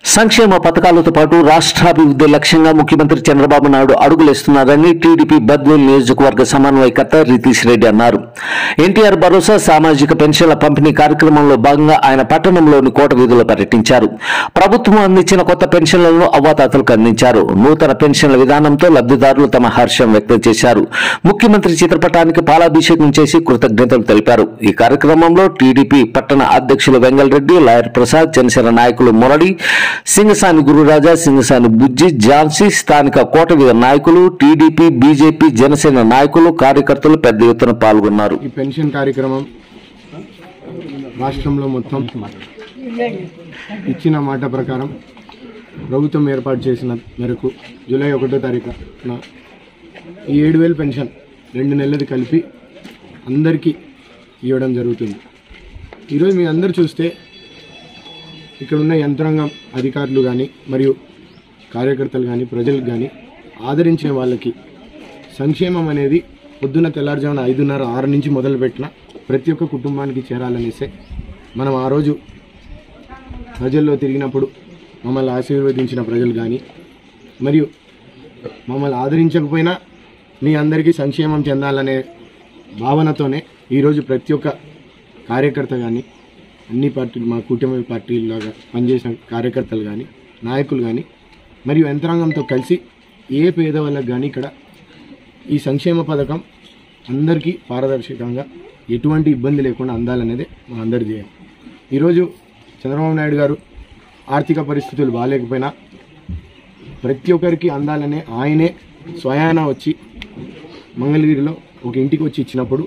సంక్షేమ పథకాలతో పాటు రాష్ట్రాభివృద్ధి లక్ష్యంగా ముఖ్యమంత్రి చంద్రబాబు నాయుడు అడుగులేస్తున్నారని టీడీపీ బద్వేల్ నియోజకవర్గ సమన్వయకర్త రితీష్ రెడ్డి అన్నారు. ఎన్టీఆర్ భరోసా సామాజిక పెన్షన్ల పంపిణీ కార్యక్రమంలో భాగంగా ఆయన పట్టణంలోని కోట వీధిలో పర్యటించారు. ప్రభుత్వం అందించిన కొత్త పెన్షన్లను అవ్వాతాతలకు అందించారు. నూతన పెన్షన్ల విధానంతో లబ్ధిదారులు తమ హర్షం వ్యక్తం చేశారు. ముఖ్యమంత్రి చిత్రపటానికి పాలాభిషేకం చేసి కృతజ్ఞతలు తెలిపారు. ఈ కార్యక్రమంలో టీడీపీ పట్టణ అధ్యక్షులు వెంగళరెడ్డి, లాయర్ ప్రసాద్, జనసేన నాయకులు మురళి, సింగసాని గురురాజా, సింగసాని బుజ్జి, ఝాన్సీ, స్థానిక కోటవీధ నాయకులు, టీడీపీ, బీజేపీ, జనసేన నాయకులు, కార్యకర్తలు పెద్ద ఎత్తున పాల్గొన్నారు. ఈ పెన్షన్ కార్యక్రమం రాష్ట్రంలో మొత్తం ఇచ్చిన మాట ప్రకారం ప్రభుత్వం ఏర్పాటు చేసిన మేరకు జూలై 1వ తారీఖున ఈ 7,000 పెన్షన్ 2 నెలలది కలిపి అందరికీ ఇవ్వడం జరుగుతుంది. ఈరోజు మీ అందరూ చూస్తే ఇక్కడ ఉన్న యంత్రాంగం అధికారులు కానీ మరియు కార్యకర్తలు కానీ ప్రజలకు కానీ ఆదరించిన వాళ్ళకి సంక్షేమం అనేది పొద్దున్న తెల్లారుజామున 5:30, 6 నుంచి మొదలుపెట్టిన ప్రతి ఒక్క కుటుంబానికి చేరాలనేసే మనం ఆ రోజు ప్రజల్లో తిరిగినప్పుడు మమ్మల్ని ఆశీర్వదించిన ప్రజలు కానీ మరియు మమ్మల్ని ఆదరించకపోయినా మీ అందరికీ సంక్షేమం చెందాలనే భావనతోనే ఈరోజు ప్రతి ఒక్క కార్యకర్త కానీ అన్ని పార్టీలు, మా కూటమి పార్టీలాగా పనిచేసిన కార్యకర్తలు కానీ నాయకులు కానీ మరియు యంత్రాంగంతో కలిసి ఏ పేదవాళ్ళకి కానీ ఇక్కడ ఈ సంక్షేమ పథకం అందరికీ పారదర్శకంగా ఎటువంటి ఇబ్బంది లేకుండా అందాలనేదే మా అందరి ధ్యేయం. ఈరోజు చంద్రబాబు నాయుడు గారు ఆర్థిక పరిస్థితులు బాగాలేకపోయినా ప్రతి ఒక్కరికి అందాలనే ఆయనే స్వయాన వచ్చి మంగళగిరిలో ఒక ఇంటికి వచ్చి ఇచ్చినప్పుడు,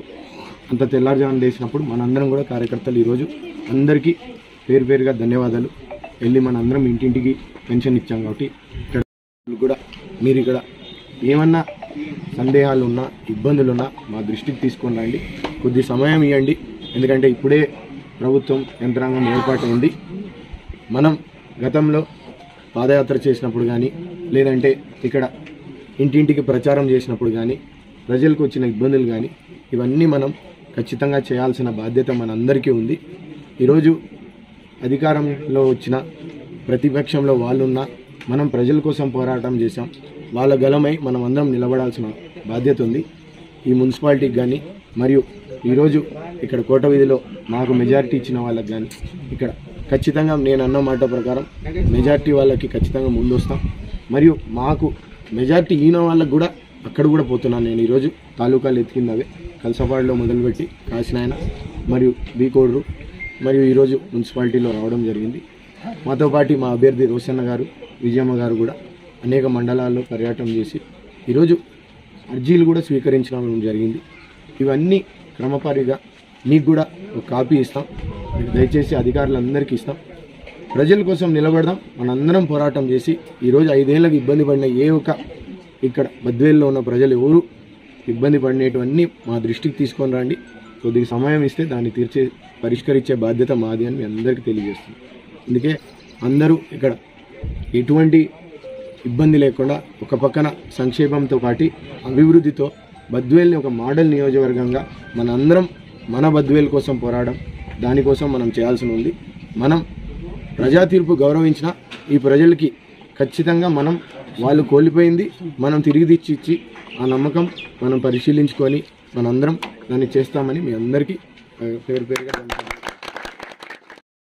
అంత తెల్లారుజామున చేసినప్పుడు మనందరం కూడా కార్యకర్తలు ఈరోజు అందరికీ పేరు పేరుగా ధన్యవాదాలు. వెళ్ళి మనందరం ఇంటింటికి పెన్షన్ ఇచ్చాం కాబట్టి ఇక్కడ కూడా మీరు ఇక్కడ ఏమన్నా సందేహాలు ఉన్నా, ఇబ్బందులు ఉన్నా మా దృష్టికి తీసుకొని రండి. కొద్ది సమయం ఇవ్వండి. ఎందుకంటే ఇప్పుడే ప్రభుత్వం యంత్రాంగం ఏర్పాటైంది. మనం గతంలో పాదయాత్ర చేసినప్పుడు కానీ లేదంటే ఇక్కడ ఇంటింటికి ప్రచారం చేసినప్పుడు కానీ ప్రజలకు వచ్చిన ఇబ్బందులు కానీ ఇవన్నీ మనం ఖచ్చితంగా చేయాల్సిన బాధ్యత మనందరికీ ఉంది. ఈరోజు అధికారంలో వచ్చిన ప్రతిపక్షంలో వాళ్ళున్నా మనం ప్రజల కోసం పోరాటం చేశాం. వాళ్ళ గలమై మనం అందరం నిలబడాల్సిన బాధ్యత ఉంది. ఈ మున్సిపాలిటీకి కానీ మరియు ఈరోజు ఇక్కడ కోట వీధిలో మాకు మెజారిటీ ఇచ్చిన వాళ్ళకి కానీ ఇక్కడ ఖచ్చితంగా నేను అన్న మాట ప్రకారం మెజారిటీ వాళ్ళకి ఖచ్చితంగా ముందు వస్తాం. మరియు మాకు మెజారిటీ ఈయన వాళ్ళకి కూడా అక్కడ కూడా పోతున్నాను నేను. ఈరోజు తాలూకాలు ఎత్తికిందవే కలసపాడులో మొదలుపెట్టి కాశీనాయన మరియు బీకోడ్రు మరియు ఈరోజు మున్సిపాలిటీలో రావడం జరిగింది. మాతో పాటు మా అభ్యర్థి రోషన్న గారు, విజయమ్మ గారు కూడా అనేక మండలాల్లో పర్యటన చేసి ఈరోజు అర్జీలు కూడా స్వీకరించడం జరిగింది. ఇవన్నీ క్రమపరిగా మీకు కూడా ఒక కాపీ ఇస్తాం. దయచేసి అధికారులందరికీ ఇస్తాం. ప్రజల కోసం నిలబడదాం. మనందరం పోరాటం చేసి ఈరోజు 5 ఏళ్ళకి ఇబ్బంది పడిన ఏ ఒక్క ఇక్కడ బద్వేల్లో ఉన్న ప్రజలు ఎవరు ఇబ్బంది పడినటువన్నీ మా దృష్టికి తీసుకొని రండి. కొద్దిగా సమయం ఇస్తే దాన్ని పరిష్కరించే బాధ్యత మాది అని మీ అందరికీ తెలియజేస్తుంది. అందుకే అందరూ ఇక్కడ ఎటువంటి ఇబ్బంది లేకుండా ఒక పక్కన సంక్షేమంతో పాటు అభివృద్ధితో బద్వేల్ని ఒక మోడల్ నియోజకవర్గంగా మనందరం మన బద్వేల్ కోసం పోరాడడం, దానికోసం మనం చేయాల్సి ఉంది. మనం ప్రజా తీర్పు గౌరవించిన ఈ ప్రజలకి ఖచ్చితంగా మనం వాళ్ళు కోల్పోయింది మనం తిరిగి తెచ్చి ఆ నమ్మకం మనం పరిశీలించుకొని మనందరం దాన్ని చేస్తామని మీ అందరికీ పేరు పేరుగా